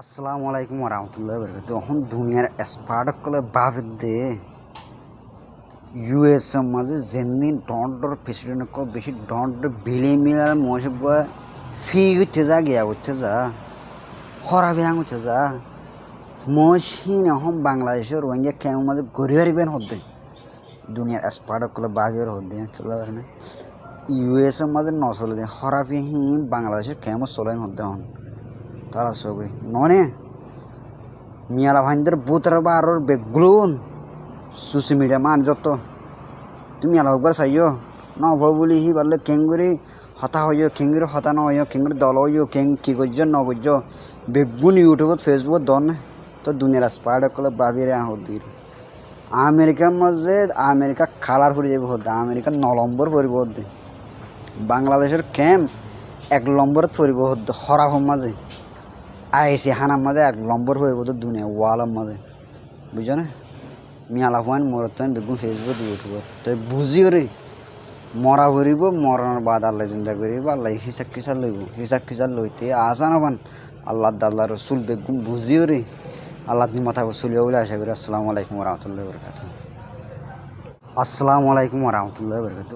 আসসালামু আলাইকুম রহমতুল্লাহ বরকাত এখন দুনিয়ার এক্সপার্টসকলে বাবিদে ইউএসএ মাঝে যেনি ডর প্রেসিডেন্ট বেশি ডর বিলি মিলার মহাসব ফি উঠে যা গিয়া উঠে যা হরা বিয়াং উঠে যা মহিন এখন বাংলাদেশের রোহিঙ্গা কেমন মাঝে গরিবারি বেন হদ্দে দুনিয়ার এক্সপার্টসকলে বাবির হদ্দে খেলা না ইউএসএ মাঝে নচলে দেয় হরা বিহীন বাংলাদেশের কেমন চলেন হদ্দে হন তারা সবই ননে মিয়ালা ভাইদের বুতর বারোর বেগুন সোশ্যাল মিডিয়া মান যত তুমি মিয়ালা হোকবার চাইও নব বলি হি পারলে কেঙ্গুরি হতা হইও কেঙ্গুরি হতা নহইও কেঙ্গুরি দল হইও কেং কি করছ নগর্য বেগুন ইউটিউবত ফেসবুকত দন তো দুনিয়ার স্পাইড কলে বাবিরে হদির আমেরিকার মাঝে আমেরিকা খালার ফুরি যাব হতে আমেরিকা 9 নম্বর ফুরিব হতে বাংলাদেশের ক্যাম্প 1 নম্বরত ফুরিব হতে হরাফ মাঝে আইসি হানার মাঝে 1 নম্বর ফুরিব তো দুনিয়া ওয়ালের মাঝে বুঝছো না মিয়ালা পয়েন্ট মরতেন বেগুন ফেসবুক ইউটিউবত তো বুঝিও রে মরা ফুরিব মরানোর বাদ আল্লাহ চিন্তা করিব আল্লাহ হিসাব কিসার লইব হিসাব কিসার লইতে আসা নাবান আল্লাহ দাল্লা রসুল বেগুন বুঝিও রে আল্লাহ মাথা চলিও বলে আশা করি আসসালামু আলাইকুম রহমতুল্লাহ বরকাত আসসালামু আলাইকুম রহমতুল্লাহ বরকাত।